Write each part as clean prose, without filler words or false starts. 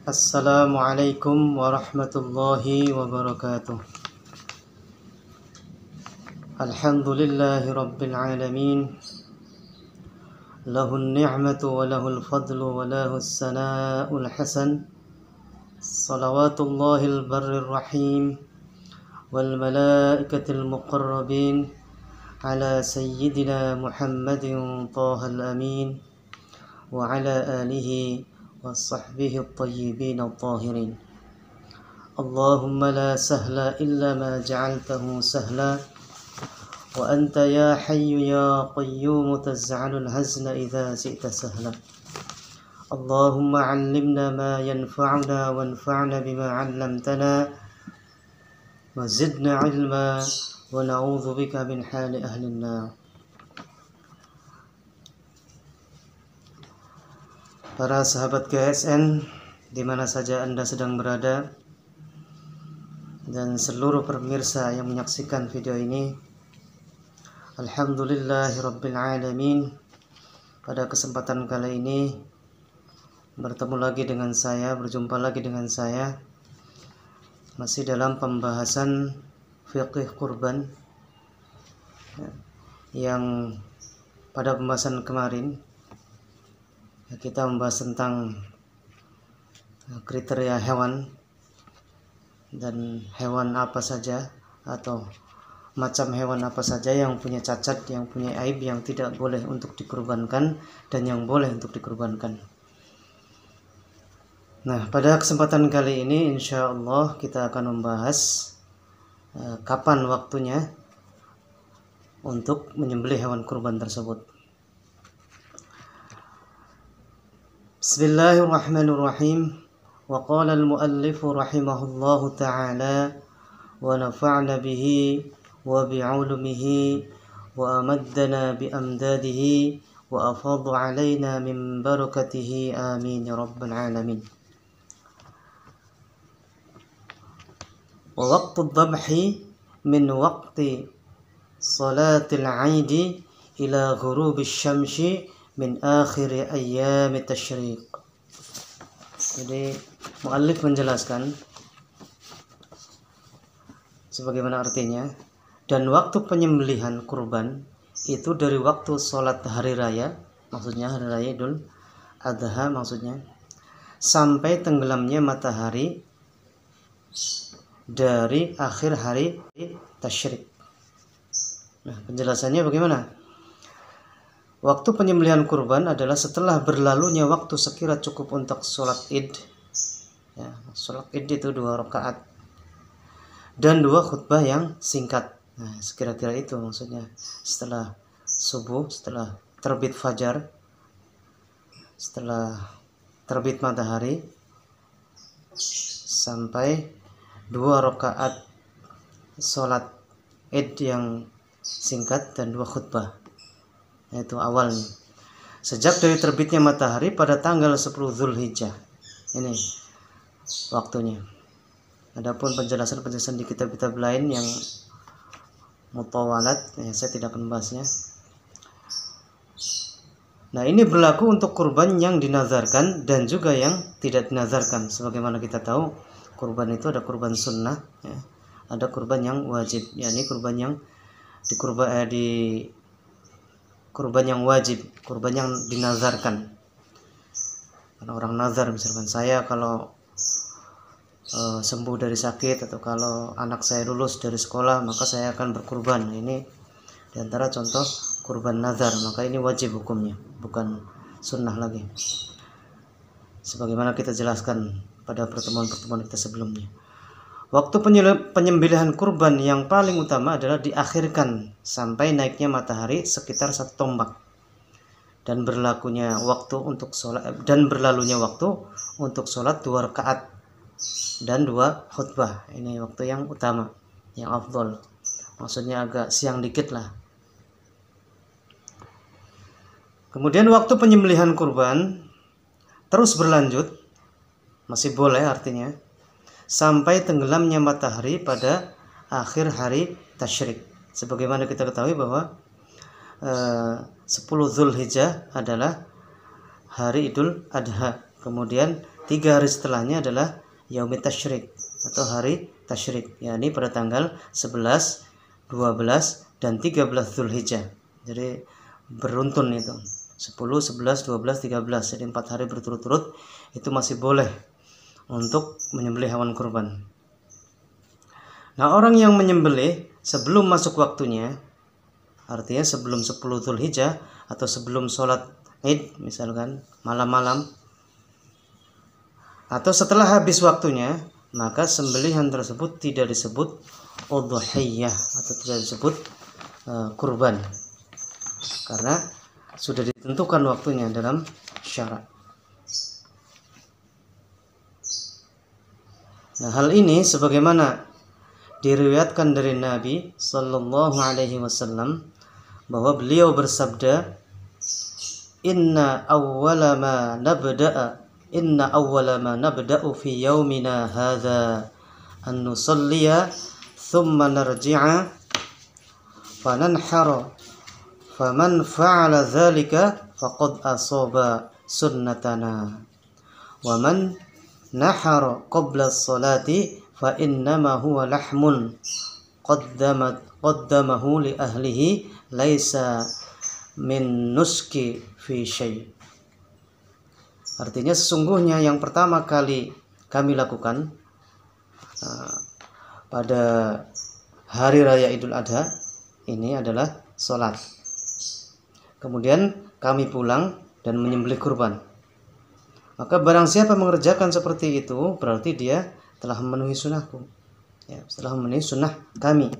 Assalamualaikum warahmatullahi wabarakatuh. Alhamdulillahi rabbil alamin. Lahun ni'matu wa lahul fadlu wa lahus sana'ul hasan. Salawatullahil barrir rahim wal malaikatil muqarrabin ala sayyidina Muhammadin tahal amin wa ala alihi wa sahbihi at-tayyibin at-tahirin. Allahumma la sahla illa ma ja'altahu sahla wa anta ya hayyu ya qayyum taz'alul hazna idza syi'ta sahla. Allahumma 'allimna ma yanfa'una wanfa'na bima 'allamtana wa zidna 'ilma wa na'udzu bika min hali ahli an-nar. Para sahabat GSN di mana saja Anda sedang berada, dan seluruh pemirsa yang menyaksikan video ini, Alhamdulillahirabbil alamin. Pada kesempatan kali ini berjumpa lagi dengan saya masih dalam pembahasan fiqih kurban yang pada pembahasan kemarin kita membahas tentang kriteria hewan dan hewan apa saja atau macam hewan apa saja yang punya cacat, yang punya aib, yang tidak boleh untuk dikurbankan dan yang boleh untuk dikurbankan. Nah, pada kesempatan kali ini insya Allah kita akan membahas kapan waktunya untuk menyembelih hewan kurban tersebut. Bismillahirrahmanirrahim. Wa qala al-muallif rahimahullahu ta'ala wa nafa'na bihi wa bi'ulumihi wa amaddana bi amdadihi wa afadha 'alaina min barakatihi amin ya rabbal alamin. Wa waqtu adh-dhabhi min waqti salatil 'aidi ila ghurubi asy-syamsi min akhir ayyam tasyriq. Jadi muallif menjelaskan sebagaimana artinya, dan waktu penyembelihan kurban itu dari waktu sholat hari raya, maksudnya hari raya Idul Adha maksudnya, sampai tenggelamnya matahari dari akhir hari tasyrik. Nah, penjelasannya bagaimana? Waktu penyembelihan kurban adalah setelah berlalunya waktu sekira cukup untuk sholat id. Ya, sholat id itu 2 rakaat dan 2 khutbah yang singkat. Nah, sekira-kira itu maksudnya, setelah subuh, setelah terbit fajar, setelah terbit matahari, sampai 2 rakaat sholat id yang singkat dan 2 khutbah. Itu awalnya sejak dari terbitnya matahari pada tanggal 10 Zulhijjah. Ini waktunya. Adapun penjelasan di kitab-kitab lain yang mutawalat, saya tidak akan membahasnya. Nah, ini berlaku untuk kurban yang dinazarkan dan juga yang tidak dinazarkan. Sebagaimana kita tahu, kurban itu ada kurban sunnah, ya. Ada kurban yang wajib, yakni kurban yang kurban yang wajib, kurban yang dinazarkan. Karena orang nazar, misalkan saya kalau sembuh dari sakit atau kalau anak saya lulus dari sekolah maka saya akan berkurban. Ini diantara contoh kurban nazar, maka ini wajib hukumnya, bukan sunnah lagi. Sebagaimana kita jelaskan pada pertemuan-pertemuan kita sebelumnya. Waktu penyembelihan kurban yang paling utama adalah diakhirkan sampai naiknya matahari sekitar 1 tombak dan berlalunya waktu untuk sholat 2 rakaat dan 2 khutbah. Ini waktu yang utama, yang afdol. Maksudnya agak siang dikit lah. Kemudian waktu penyembelihan kurban terus berlanjut, masih boleh artinya, sampai tenggelamnya matahari pada akhir hari tasyrik. Sebagaimana kita ketahui bahwa 10 Zulhijjah adalah hari Idul Adha. Kemudian 3 hari setelahnya adalah yaumit tasyrik atau hari tasyrik, yakni pada tanggal 11, 12 dan 13 Zulhijjah. Jadi beruntun itu 10, 11, 12, 13. Jadi 4 hari berturut-turut itu masih boleh untuk menyembelih hewan kurban. Nah, orang yang menyembelih sebelum masuk waktunya, artinya sebelum 10 Zulhijjah atau sebelum sholat Id misalkan malam-malam, atau setelah habis waktunya, maka sembelihan tersebut tidak disebut udhiyah atau tidak disebut kurban, karena sudah ditentukan waktunya dalam syarak. Nah, hal ini sebagaimana diriwayatkan dari Nabi Sallallahu Alaihi Wasallam bahwa beliau bersabda, Inna awwala ma nabda'u fi yaumina hadha an nusalliya thumma narji'a fananhara faman fa'ala dhalika faqad asaba sunnatana wa man nahara qabla as-salati fa innama huwa lahmun qaddamahu li ahlihi laisa min nuski fi syai'. Artinya sesungguhnya yang pertama kali kami lakukan pada hari raya Idul Adha ini adalah sholat. Kemudian kami pulang dan menyembelih kurban. Maka barang siapa mengerjakan seperti itu, berarti dia telah memenuhi sunnahku, ya, telah memenuhi sunnah kami.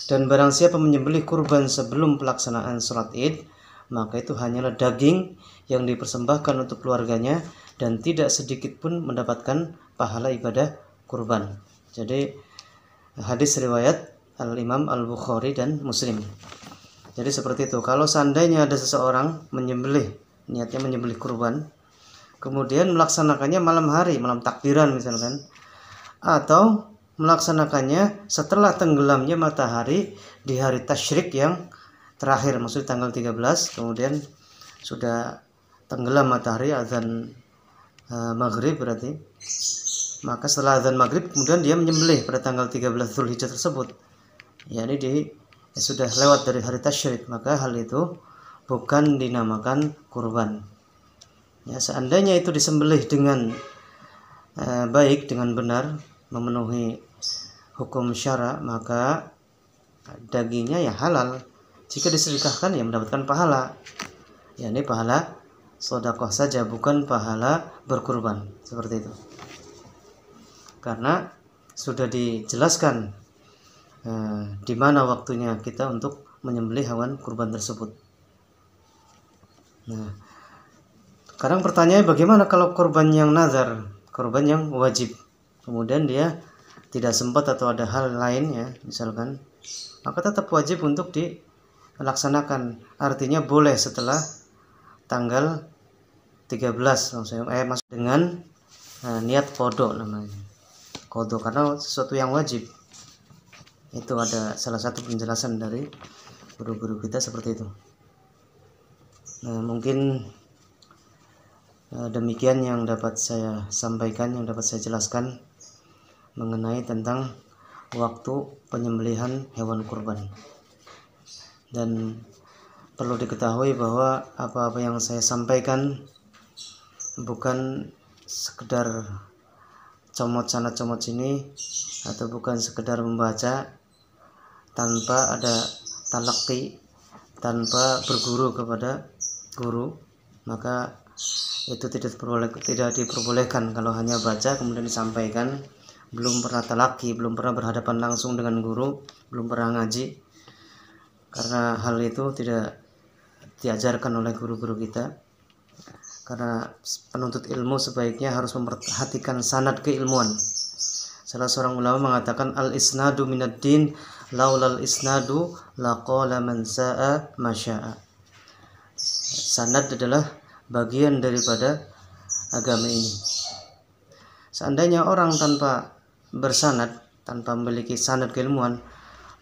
Dan barang siapa menyembelih kurban sebelum pelaksanaan sholat Id, maka itu hanyalah daging yang dipersembahkan untuk keluarganya dan tidak sedikit pun mendapatkan pahala ibadah kurban. Jadi hadis riwayat Al-Imam Al-Bukhari dan Muslim. Jadi seperti itu. Kalau seandainya ada seseorang menyembelih, niatnya menyembelih kurban, kemudian melaksanakannya malam hari, malam takbiran misalkan, atau melaksanakannya setelah tenggelamnya matahari di hari tasyrik yang terakhir, maksudnya tanggal 13, kemudian sudah tenggelam matahari, azan maghrib berarti, maka setelah azan maghrib kemudian dia menyembelih pada tanggal 13 Zulhijjah tersebut, yakni sudah lewat dari hari tasyrik, maka hal itu bukan dinamakan kurban. Ya, seandainya itu disembelih dengan baik, dengan benar, memenuhi hukum syara, maka dagingnya ya halal. Jika disedekahkan ya mendapatkan pahala, yakni pahala sedekah saja, bukan pahala berkurban, seperti itu. Karena sudah dijelaskan di mana waktunya kita untuk menyembelih hewan kurban tersebut. Nah, sekarang pertanyaannya, bagaimana kalau kurban yang nazar, kurban yang wajib, kemudian dia tidak sempat atau ada hal lain ya misalkan, maka tetap wajib untuk dilaksanakan. Artinya boleh setelah tanggal 13, maksudnya masuk dengan niat qada namanya. Qada karena sesuatu yang wajib. Itu ada salah satu penjelasan dari guru-guru kita seperti itu. Nah, mungkin demikian yang dapat saya sampaikan, yang dapat saya jelaskan mengenai tentang waktu penyembelihan hewan kurban. Dan perlu diketahui bahwa apa-apa yang saya sampaikan bukan sekedar comot sana comot sini, atau bukan sekedar membaca tanpa ada talaqi, tanpa berguru kepada guru, maka itu tidak diperbolehkan. Kalau hanya baca kemudian disampaikan, belum pernah talaqi, belum pernah berhadapan langsung dengan guru, belum pernah ngaji, karena hal itu tidak diajarkan oleh guru-guru kita. Karena penuntut ilmu sebaiknya harus memperhatikan sanad keilmuan. Salah seorang ulama mengatakan, al-isnadu minad din, laulal isnadu laqala man sa'a masya'a. Sanad adalah bagian daripada agama ini. Seandainya orang tanpa bersanad, tanpa memiliki sanad keilmuan,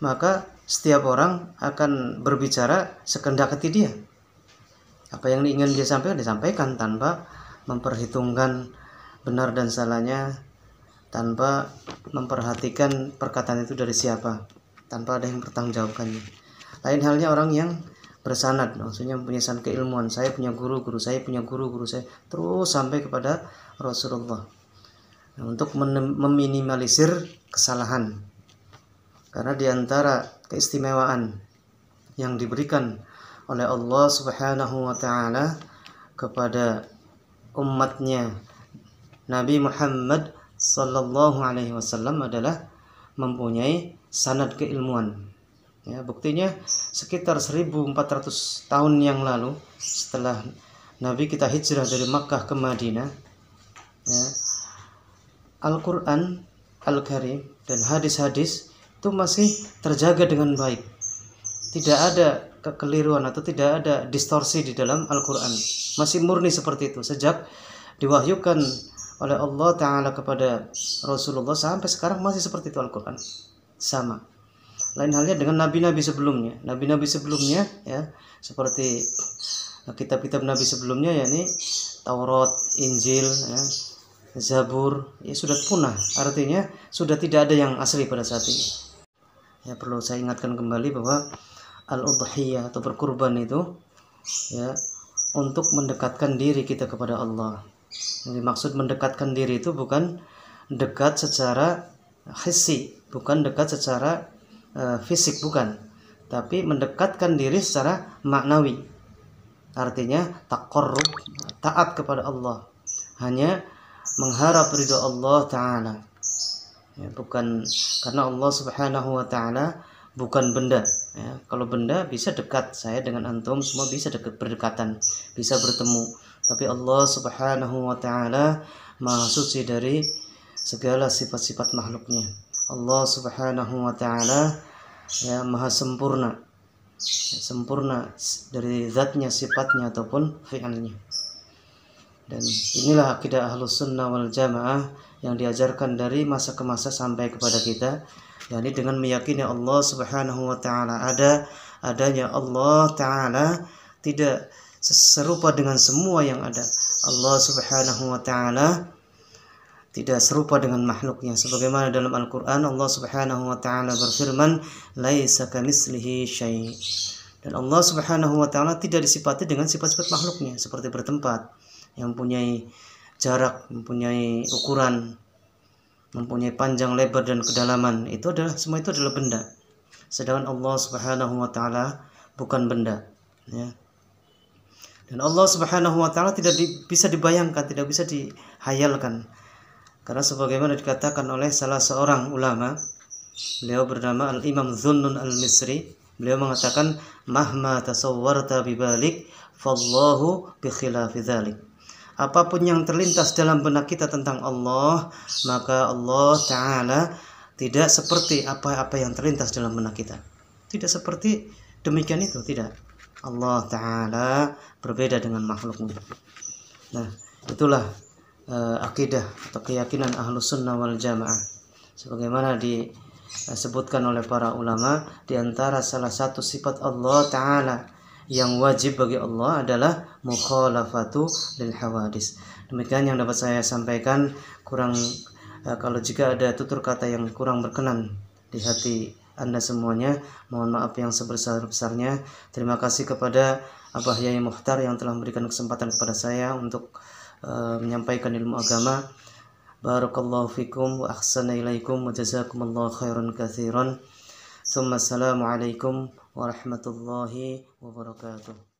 maka setiap orang akan berbicara sekehendak hati dia. Apa yang ingin dia sampaikan disampaikan tanpa memperhitungkan benar dan salahnya tanpa memperhatikan perkataan itu dari siapa, tanpa ada yang bertanggungjawabkannya. Lain halnya orang yang bersanad, maksudnya mempunyai sanad keilmuan. Saya punya guru, guru saya punya guru, guru saya, terus sampai kepada Rasulullah. Nah, untuk meminimalisir kesalahan, karena diantara keistimewaan yang diberikan oleh Allah Subhanahu wa Ta'ala kepada umatnya Nabi Muhammad Sallallahu Alaihi Wasallam adalah mempunyai sanad keilmuan. Ya, buktinya sekitar 1400 tahun yang lalu setelah Nabi kita hijrah dari Makkah ke Madinah, ya, Al-Quran Al-Karim dan hadis-hadis itu masih terjaga dengan baik. Tidak ada kekeliruan atau tidak ada distorsi di dalam Al-Quran. Masih murni seperti itu sejak diwahyukan oleh Allah Ta'ala kepada Rasulullah sampai sekarang masih seperti itu Al-Quran. Sama. Lain halnya dengan nabi-nabi sebelumnya. Nabi-nabi sebelumnya, ya, seperti kitab-kitab nabi sebelumnya, yakni Taurat, Injil, ya, Zabur, ya, sudah punah. Artinya sudah tidak ada yang asli pada saat ini. Ya, perlu saya ingatkan kembali bahwa al-udhiyah atau berkurban itu, ya, untuk mendekatkan diri kita kepada Allah. Yang dimaksud mendekatkan diri itu bukan dekat secara hissi, bukan dekat secara fisik, bukan, tapi mendekatkan diri secara maknawi. Artinya taqarrub, taat kepada Allah, hanya mengharap ridha Allah Ta'ala, ya, bukan karena Allah Subhanahu wa Ta'ala bukan benda, ya. Kalau benda bisa dekat, saya dengan antum semua bisa dekat, berdekatan, bisa bertemu. Tapi Allah Subhanahu wa Ta'ala Maha suci dari segala sifat-sifat makhluknya. Allah Subhanahu wa Ta'ala, ya, Maha sempurna, ya, sempurna dari zatnya, sifatnya ataupun fi'alnya. Dan inilah akidah Ahlus Sunnah wal Jamaah yang diajarkan dari masa ke masa sampai kepada kita, yakni dengan meyakini Allah Subhanahu wa Ta'ala adanya Allah Ta'ala tidak serupa dengan semua yang ada. Allah Subhanahu wa Ta'ala tidak serupa dengan makhluknya, sebagaimana dalam Al-Quran Allah Subhanahu wa Ta'ala berfirman, laisa kamitslihi syai'. Dan Allah Subhanahu wa Ta'ala tidak disifati dengan sifat-sifat makhluknya, seperti bertempat, yang mempunyai jarak, mempunyai ukuran, mempunyai panjang, lebar dan kedalaman. Itu adalah, semua itu adalah benda. Sedangkan Allah Subhanahu wa Ta'ala bukan benda, ya. Dan Allah Subhanahu wa Ta'ala tidak bisa dibayangkan, tidak bisa dihayalkan. Karena sebagaimana dikatakan oleh salah seorang ulama, beliau bernama Al-Imam Dhunnun Al-Misri, beliau mengatakan, mahma tasawwarta bibalik fallahu bikhilafi dzalik. Apapun yang terlintas dalam benak kita tentang Allah, maka Allah Ta'ala tidak seperti apa-apa yang terlintas dalam benak kita. Tidak seperti demikian itu, tidak. Allah Ta'ala berbeda dengan makhluknya. Nah, itulah akidah atau keyakinan Ahlus Sunnah wal Jamaah. Sebagaimana disebutkan oleh para ulama, di antara salah satu sifat Allah Ta'ala yang wajib bagi Allah adalah mukhalafatu lil hawadis. Demikian yang dapat saya sampaikan. Kalau jika ada tutur kata yang kurang berkenan di hati Anda semuanya, mohon maaf yang sebesar-besarnya. Terima kasih kepada Abah Yai Mukhtar yang telah memberikan kesempatan kepada saya untuk menyampaikan ilmu agama. Barakallahu fikum wa ahsana ilaikum wa jazakumullahu khairan katsiran. Assalamualaikum warahmatullahi wabarakatuh.